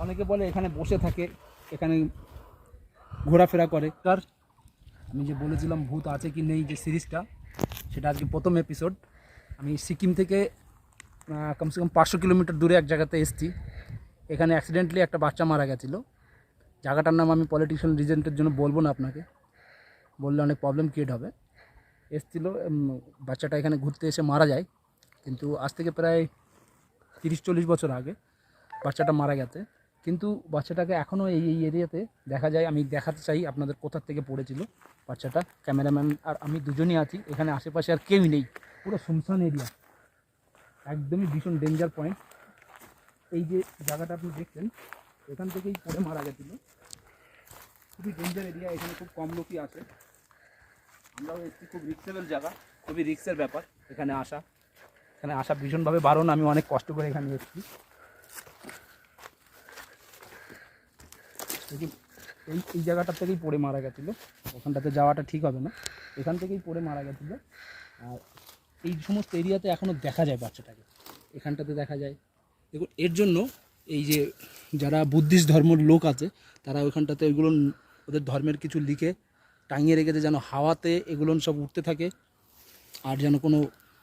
অনেকে বলে এখানে বসে থাকে, এখানে ঘোরাফেরা করে। তার আমি যে বলেছিলাম ভূত আছে কি নেই যে সিরিজটা, সেটা আজকে প্রথম এপিসোড। আমি সিকিম থেকে কমসে কম 500 কিলোমিটার দূরে এক জায়গাতে এসেছি। এখানে অ্যাক্সিডেন্টলি একটা বাচ্চা মারা গেছিলো। জায়গাটার নাম আমি পলিটিক্যাল রিজনের জন্য বলবো না, আপনাকে বললে অনেক প্রবলেম ক্রিয়েট হবে। এসেছিলো বাচ্চাটা এখানে ঘুরতে এসে মারা যায়, কিন্তু আজ থেকে প্রায় 30-40 বছর আগে বাচ্চাটা মারা গেছে। কিন্তু বাচ্চাটাকে এখনও এই এরিয়াতে দেখা যায়। আমি দেখাতে চাই আপনাদের কোথার থেকে পড়েছিল বাচ্চাটা। ক্যামেরাম্যান আর আমি দুজনই আছি এখানে, আশেপাশে আর কেউই নেই, পুরো শুনশান এরিয়া, একদমই ভীষণ ডেঞ্জার পয়েন্ট। এই যে জায়গাটা আপনি দেখছেন, এখান থেকেই পড়ে মারা গেছিলো। খুবই ডেঞ্জার এরিয়া, এখানে খুব কম লোকই আসে। আমরাও এসেছি, খুব রিক্সেবল জায়গা, খুবই রিক্সের ব্যাপার এখানে আসা ভীষণভাবে বারণ। আমি অনেক কষ্ট করে এখানে এসেছি। এই জায়গাটা থেকেই পড়ে মারা গেছিলো, ওখানটাতে যাওয়াটা ঠিক হবে না, এখান থেকেই পড়ে মারা গেছিলো। আর এই সমস্ত এরিয়াতে এখনও দেখা যায় বাচ্চাটাকে, এখানটাতে দেখা যায়। দেখুন, এর জন্য এই যে যারা বুদ্ধিস্ট ধর্মের লোক আছে, তারা ওইখানটাতে ওইগুলো ওদের ধর্মের কিছু লিখে টাঙিয়ে রেখেছে, যেন হাওয়াতে এগুলো সব উঠতে থাকে আর যেন কোনো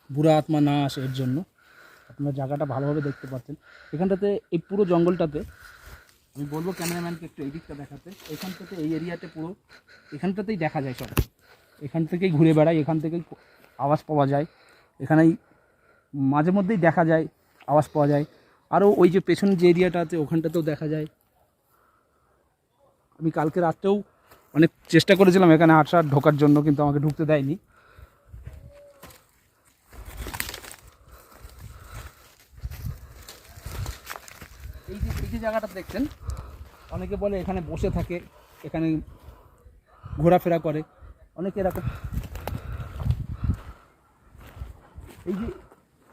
বুড়া আত্মা না আসে। এর জন্য আপনারা জায়গাটা ভালোভাবে দেখতে পাচ্ছেন। এখানটাতে এই পুরো জঙ্গলটাতে, আমি বলবো ক্যামেরাম্যানকে একটু এই দিকটা দেখাতে, এখানটাতে এই এরিয়াতে পুরো এখানটাতেই দেখা যায় সব, এখান থেকেই ঘুরে বেড়ায়, এখান থেকেই আওয়াজ পাওয়া যায়, এখানেই মাঝে মধ্যেই দেখা যায়, আওয়াজ পাওয়া যায়। আরও ওই যে পেছন যে এরিয়াটা আছে ওখানটাতেও দেখা যায়। আমি কালকে রাত্রেও অনেক চেষ্টা করেছিলাম এখানে ঢোকার জন্য, কিন্তু আমাকে ঢুকতে দেয়নি। এই যে জায়গাটা দেখছেন, অনেকে বলে এখানে বসে থাকে, এখানে ঘোরাফেরা করে, অনেকে এরকম। এই যে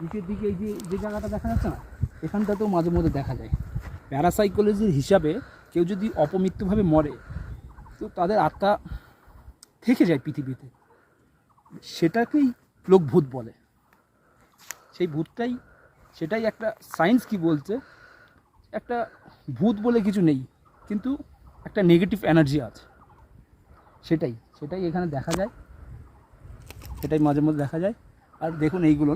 নিচের দিকে এই যে জায়গাটা দেখা যাচ্ছে না, এখানটাতেও মাঝে মধ্যে দেখা যায়। প্যারাসাইকোলজির হিসাবে কেউ যদি অপমৃত্যুভাবে মরে, তো তাদের আত্মা থেকে যায় পৃথিবীতে, সেটাকেই লোক ভূত বলে। সেই ভূতটাই, সেটাই একটা সায়েন্স কি বলছে, একটা ভূত বলে কিছু নেই, কিন্তু একটা নেগেটিভ এনার্জি আছে, সেটাই এখানে দেখা যায়, সেটাই মাঝে মধ্যে দেখা যায়। আর দেখুন এইগুলো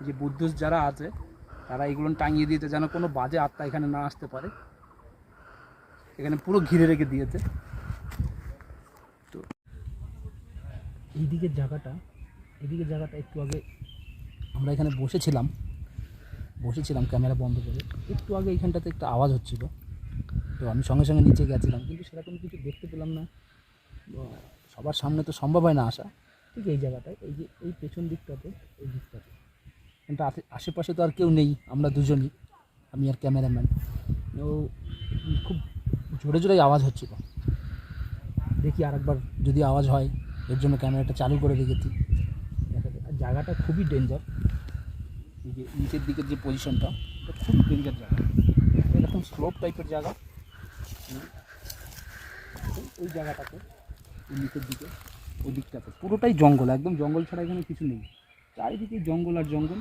যে বুদ্ধিস্ট যারা আছে, তারা এইগুলো টাঙিয়ে দিয়েছে যেন কোনো বাজে আত্মা এখানে না আসতে পারে, এখানে পুরো ঘিরে রেখে দিয়েছে। তো এইদিকের জায়গাটা একটু আগে আমরা এখানে বসেছিলাম ক্যামেরা বন্ধ করে, একটু আগে এইখানটাতে একটা আওয়াজ হচ্ছিল। তো আমি সঙ্গে সঙ্গে নিচে গেছিলাম, কিন্তু সেরকম কিছু দেখতে পেলাম না। সবার সামনে তো সম্ভব হয় না আসা। ঠিক এই জায়গাটায়, এই যে এই পেছন দিকটাতে, এই দিকটাতে, কিন্তু আশেপাশে তো আর কেউ নেই, আমরা দুজনই, আমি আর ক্যামেরাম্যান। ও খুব জোরে জোরেই আওয়াজ হচ্ছিল। দেখি আরেকবার যদি আওয়াজ হয়, এর জন্য ক্যামেরাটা চালু করে রেখেছি। আর জায়গাটা খুবই ডেঞ্জার। এই যে নিচের দিকের যে পজিশনটা, এটা খুব ডেঞ্জার জায়গা, এরকম স্লোপ টাইপের জায়গা। ওই জায়গাটাতে, ওই নিচের দিকে, ওই দিকটাতে পুরোটাই জঙ্গল, একদম জঙ্গল ছাড়া এখানে কিছু নেই, চারিদিকে জঙ্গল আর জঙ্গল।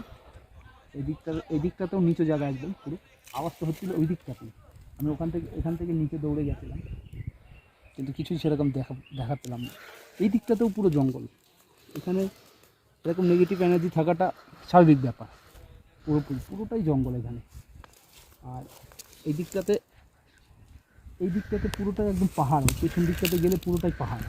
এই দিকটাতেও নিচু জায়গা একদম পুরো। আওয়াজ তো হচ্ছিলো ওই দিকটাতে, আমি এখান থেকে নিচে দৌড়ে গেছিলাম, কিন্তু কিছুই সেরকম দেখা পেলাম না। এই দিকটাতেও পুরো জঙ্গল, এখানে এরকম নেগেটিভ এনার্জি থাকাটা স্বাভাবিক ব্যাপার। পুরোটাই জঙ্গল এখানে। আর এই দিকটাতে পুরোটাই একদম পাহাড়, পেছন দিকটাতে গেলে পুরোটাই পাহাড়।